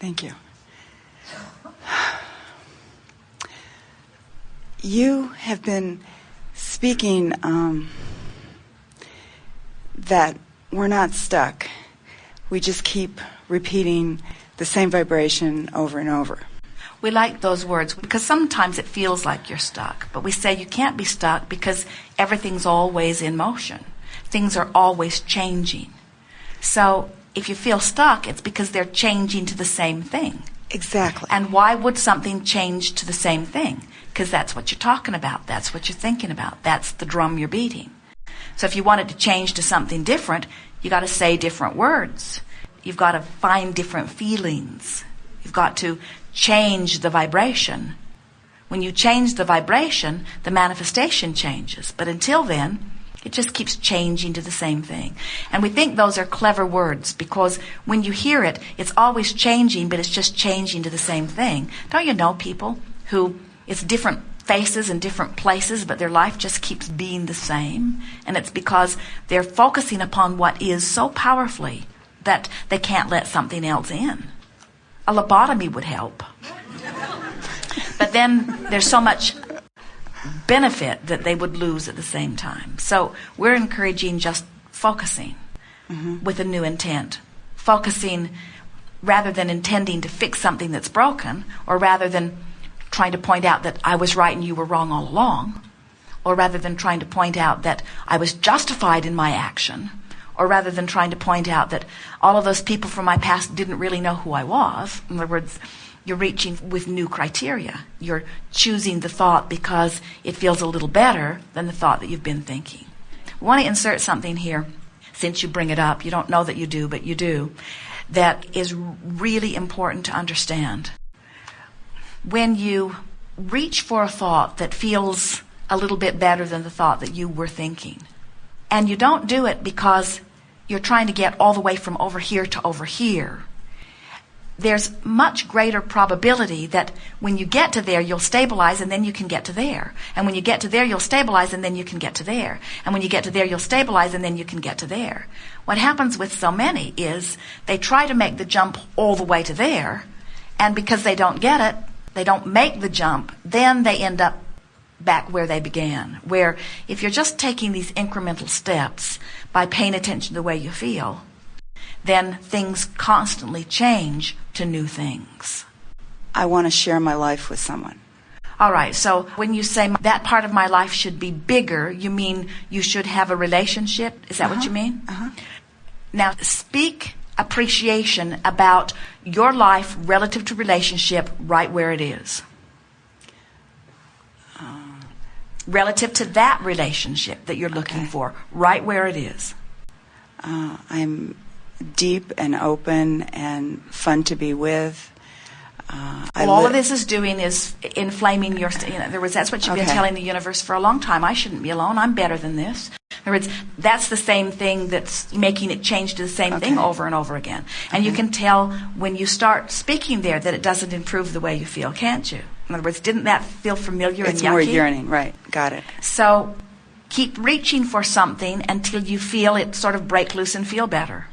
Thank you. You have been speaking that we're not stuck. We just keep repeating the same vibration over and over. We like those words because sometimes it feels like you're stuck. But we say you can't be stuck because everything's always in motion. Things are always changing. So if you feel stuck, it's because they're changing to the same thing. Exactly. And why would something change to the same thing? Because that's what you're talking about. That's what you're thinking about. That's the drum you're beating. So if you want it to change to something different, you got to say different words. You've got to find different feelings. You've got to change the vibration. When you change the vibration, the manifestation changes. But until then, it just keeps changing to the same thing. And we think those are clever words because when you hear it, it's always changing, but it's just changing to the same thing. Don't you know people who it's different faces in different places, but their life just keeps being the same? And it's because they're focusing upon what is so powerfully that they can't let something else in. A lobotomy would help. But then there's so much benefit that they would lose at the same time. So we're encouraging just focusing with a new intent. Focusing rather than intending to fix something that's broken, or rather than trying to point out that I was right and you were wrong all along, or rather than trying to point out that I was justified in my action, or rather than trying to point out that all of those people from my past didn't really know who I was. In other words, you're reaching with new criteria. You're choosing the thought because it feels a little better than the thought that you've been thinking. We want to insert something here, since you bring it up. You don't know that you do, but you do. That is really important to understand. When you reach for a thought that feels a little bit better than the thought that you were thinking, and you don't do it because you're trying to get all the way from over here to over here, there's much greater probability that when you get to there, you'll stabilize and then you can get to there. And when you get to there, you'll stabilize and then you can get to there. And when you get to there, you'll stabilize and then you can get to there. What happens with so many is they try to make the jump all the way to there, and because they don't get it, they don't make the jump, then they end up back where they began. Where if you're just taking these incremental steps by paying attention to the way you feel, then things constantly change to new things. I want to share my life with someone. All right, so when you say that part of my life should be bigger, you mean you should have a relationship? Is that what you mean? Now, speak appreciation about your life relative to relationship right where it is. Relative to that relationship that you're looking for, right where it is. I'm deep and open and fun to be with. All of this is doing is inflaming your... In other words, that's what you've been telling the universe for a long time. I shouldn't be alone. I'm better than this. In other words, that's the same thing that's making it change to the same thing over and over again. And you can tell when you start speaking there that it doesn't improve the way you feel, can't you? In other words, didn't that feel familiar and yucky? It's more yearning, right. Got it. So keep reaching for something until you feel it sort of break loose and feel better.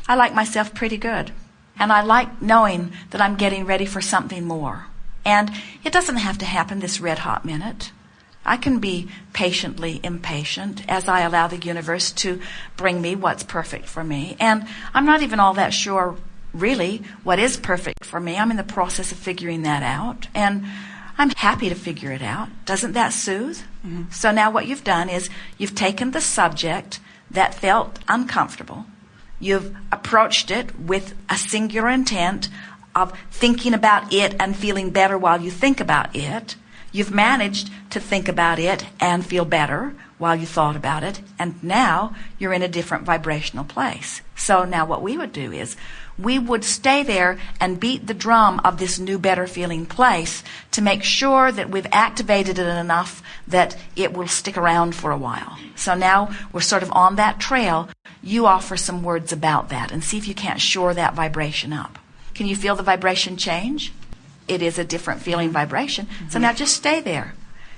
I like myself pretty good. And I like knowing that I'm getting ready for something more. And it doesn't have to happen this red hot minute. I can be patiently impatient as I allow the universe to bring me what's perfect for me. And I'm not even all that sure really what is perfect for me. I'm in the process of figuring that out. And I'm happy to figure it out. Doesn't that soothe? So now what you've done is you've taken the subject that felt uncomfortable. You've approached it with a singular intent of thinking about it and feeling better while you think about it. You've managed to think about it and feel better while you thought about it. And now you're in a different vibrational place. So now what we would do is we would stay there and beat the drum of this new, better feeling place to make sure that we've activated it enough that it will stick around for a while. So now we're sort of on that trail. You offer some words about that and see if you can't shore that vibration up. Can you feel the vibration change? It is a different feeling vibration. So now just stay there.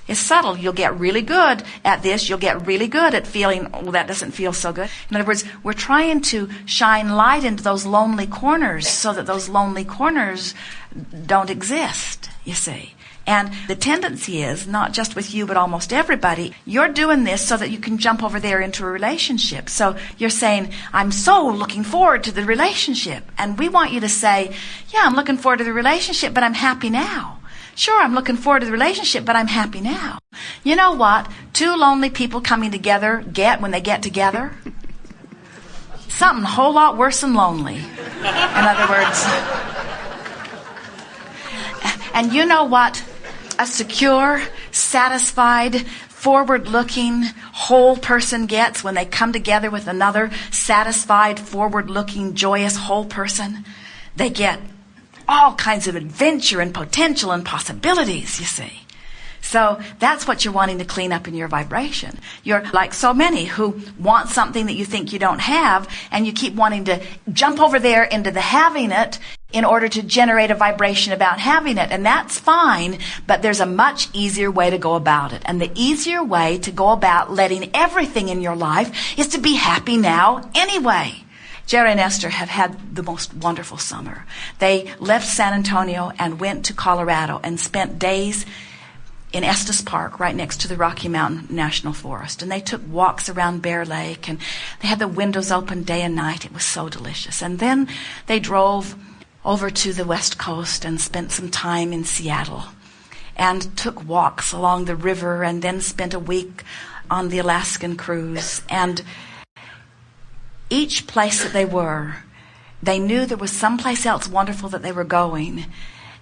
It's subtle. You'll get really good at this. You'll get really good at feeling, oh, that doesn't feel so good. In other words, we're trying to shine light into those lonely corners so that those lonely corners don't exist, you see. And the tendency is, not just with you, but almost everybody, you're doing this so that you can jump over there into a relationship. So you're saying, I'm so looking forward to the relationship. And we want you to say, yeah, I'm looking forward to the relationship, but I'm happy now. Sure, I'm looking forward to the relationship, but I'm happy now. You know what two lonely people coming together get when they get together? Something a whole lot worse than lonely. In other words. And you know what a secure, satisfied, forward-looking, whole person gets when they come together with another satisfied, forward-looking, joyous, whole person? They get all kinds of adventure and potential and possibilities, you see. So that's what you're wanting to clean up in your vibration. You're like so many who want something that you think you don't have, and you keep wanting to jump over there into the having it in order to generate a vibration about having it. And that's fine, but there's a much easier way to go about it. And the easier way to go about letting everything in your life is to be happy now anyway. Jerry and Esther have had the most wonderful summer. They left San Antonio and went to Colorado and spent days in Estes Park, right next to the Rocky Mountain National Forest. And they took walks around Bear Lake, and they had the windows open day and night. It was so delicious. And then they drove over to the West Coast and spent some time in Seattle and took walks along the river, and then spent a week on the Alaskan cruise. And each place that they were, they knew there was someplace else wonderful that they were going.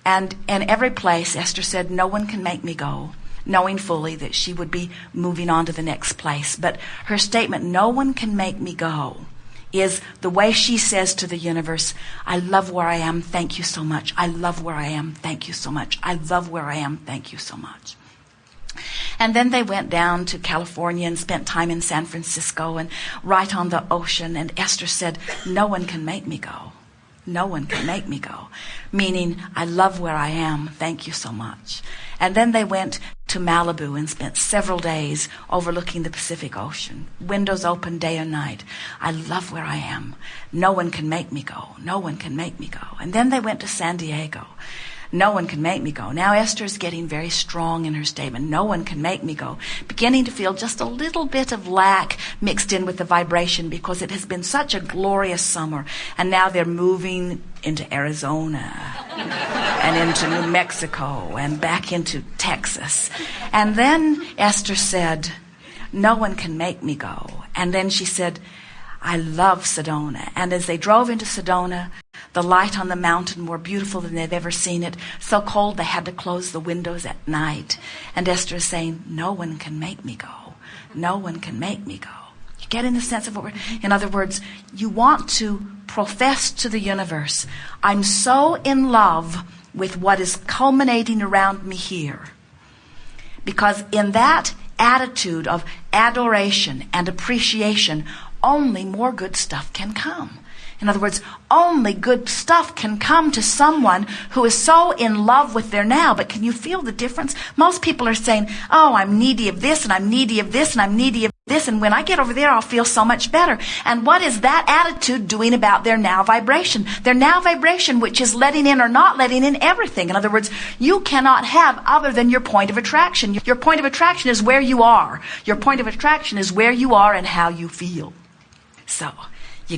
And in every place, Esther said, no one can make me go, knowing fully that she would be moving on to the next place. But her statement, no one can make me go, is the way she says to the universe, I love where I am, thank you so much. I love where I am, thank you so much. I love where I am, thank you so much. And then they went down to California and spent time in San Francisco and right on the ocean. And Esther said, no one can make me go. No one can make me go. Meaning, I love where I am. Thank you so much. And then they went to Malibu and spent several days overlooking the Pacific Ocean. Windows open day and night. I love where I am. No one can make me go. No one can make me go. And then they went to San Diego. No one can make me go. Now Esther's getting very strong in her statement. No one can make me go. Beginning to feel just a little bit of lack mixed in with the vibration because it has been such a glorious summer. And now they're moving into Arizona and into New Mexico and back into Texas. And then Esther said, no one can make me go. And then she said, I love Sedona. And as they drove into Sedona, the light on the mountain more beautiful than they've ever seen it. So cold they had to close the windows at night. And Esther is saying, no one can make me go. No one can make me go. You get in the sense of what we're... In other words, you want to profess to the universe, I'm so in love with what is culminating around me here. Because in that attitude of adoration and appreciation, only more good stuff can come. In other words, only good stuff can come to someone who is so in love with their now. But can you feel the difference? Most people are saying, oh, I'm needy of this, and I'm needy of this, and I'm needy of this, and when I get over there, I'll feel so much better. And what is that attitude doing about their now vibration? Their now vibration, which is letting in or not letting in everything. In other words, you cannot have other than your point of attraction. Your point of attraction is where you are. Your point of attraction is where you are and how you feel. So, you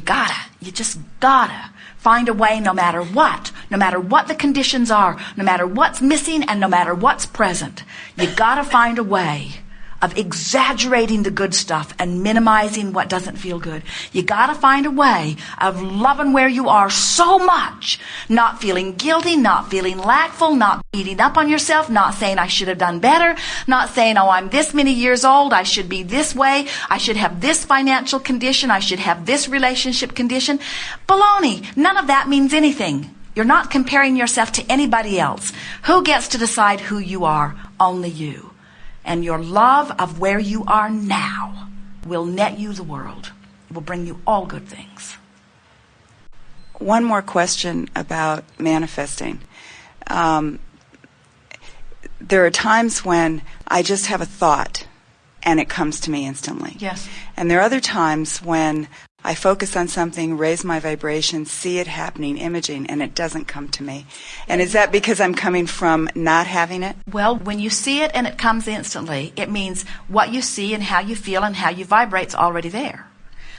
just gotta find a way no matter what the conditions are, no matter what's missing and no matter what's present. You gotta find a way of exaggerating the good stuff and minimizing what doesn't feel good. You gotta find a way of loving where you are so much, not feeling guilty, not feeling lackful, not beating up on yourself, not saying I should have done better, not saying, oh, I'm this many years old, I should be this way, I should have this financial condition, I should have this relationship condition. Baloney. None of that means anything. You're not comparing yourself to anybody else. Who gets to decide who you are? Only you. And your love of where you are now will net you the world. It will bring you all good things. One more question about manifesting. there are times when I just have a thought and it comes to me instantly. Yes. And there are other times when I focus on something, raise my vibration, see it happening, imaging, and it doesn't come to me. And is that because I'm coming from not having it? Well, when you see it and it comes instantly, it means what you see and how you feel and how you vibrate's already there.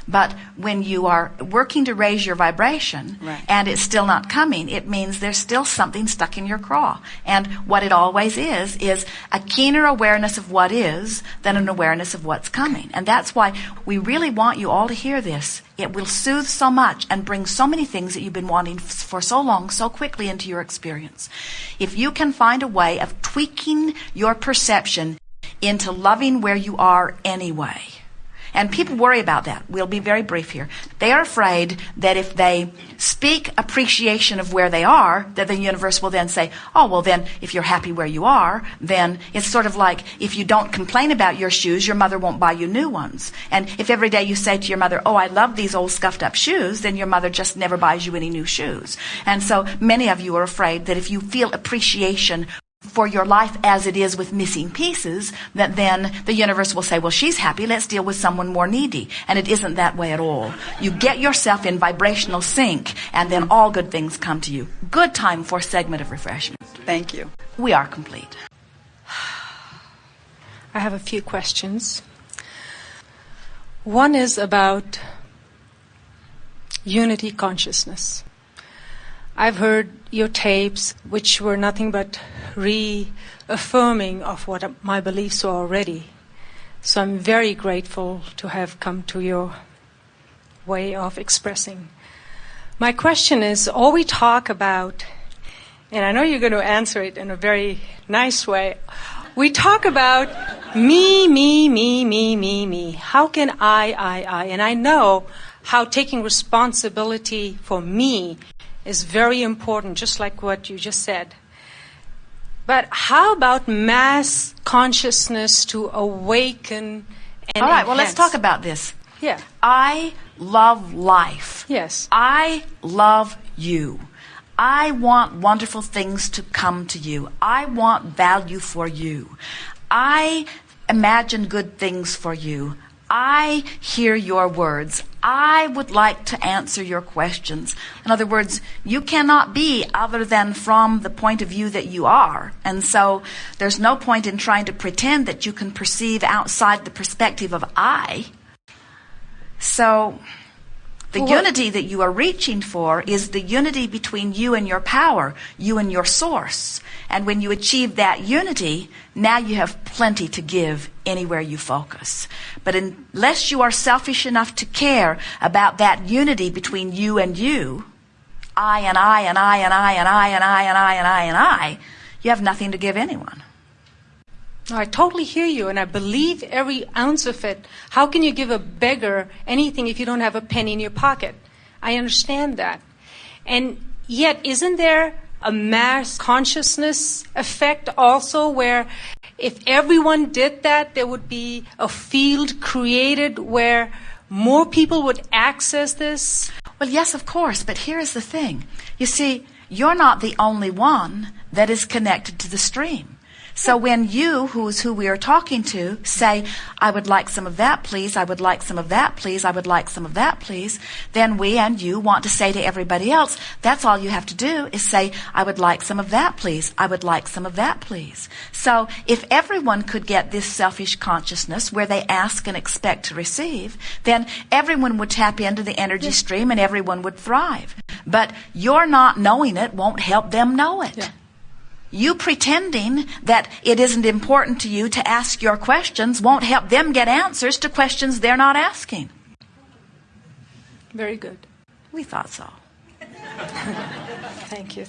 But when you are working to raise your vibration and it's still not coming, it means there's still something stuck in your craw. And what it always is a keener awareness of what is than an awareness of what's coming. And that's why we really want you all to hear this. It will soothe so much and bring so many things that you've been wanting for so long, so quickly into your experience. If you can find a way of tweaking your perception into loving where you are anyway. And people worry about that. We'll be very brief here. They are afraid that if they speak appreciation of where they are, that the universe will then say, oh, well then, if you're happy where you are, then it's sort of like if you don't complain about your shoes, your mother won't buy you new ones. And if every day you say to your mother, oh, I love these old scuffed up shoes, then your mother just never buys you any new shoes. And so many of you are afraid that if you feel appreciation for your life as it is with missing pieces, that then the universe will say, well, she's happy, let's deal with someone more needy. And it isn't that way at all. You get yourself in vibrational sync, and then all good things come to you. Good time for a segment of refreshment. Thank you. We are complete. I have a few questions. One is about unity consciousness. I've heard your tapes, which were nothing but reaffirming of what my beliefs were already. So I'm very grateful to have come to your way of expressing. My question is, all we talk about, and I know you're going to answer it in a very nice way, we talk about me. How can I? And I know how taking responsibility for me is very important, just like what you just said. But how about mass consciousness to awaken and all right, well, let's enhance? talk about this. Yeah. I love life. Yes. I love you. I want wonderful things to come to you. I want value for you. I imagine good things for you. I hear your words. I would like to answer your questions. In other words, you cannot be other than from the point of view that you are. And so there's no point in trying to pretend that you can perceive outside the perspective of I. So the unity that you are reaching for is the unity between you and your power, you and your source. And when you achieve that unity, now you have plenty to give anywhere you focus. But unless you are selfish enough to care about that unity between you and you, I and I and I and I and I and I and I and I and I, you have nothing to give anyone. I totally hear you, and I believe every ounce of it. How can you give a beggar anything if you don't have a penny in your pocket? I understand that. And yet, isn't there a mass consciousness effect also where if everyone did that, there would be a field created where more people would access this? Well, yes, of course, but here is the thing. You see, you're not the only one that is connected to the stream. So when you, who's who we are talking to, say, I would like some of that, please, I would like some of that, please, I would like some of that, please, then we and you want to say to everybody else, that's all you have to do is say, I would like some of that, please, I would like some of that, please. So if everyone could get this selfish consciousness where they ask and expect to receive, then everyone would tap into the energy stream and everyone would thrive. But your not knowing it won't help them know it. Yeah. You pretending that it isn't important to you to ask your questions won't help them get answers to questions they're not asking. Very good. We thought so. Thank you.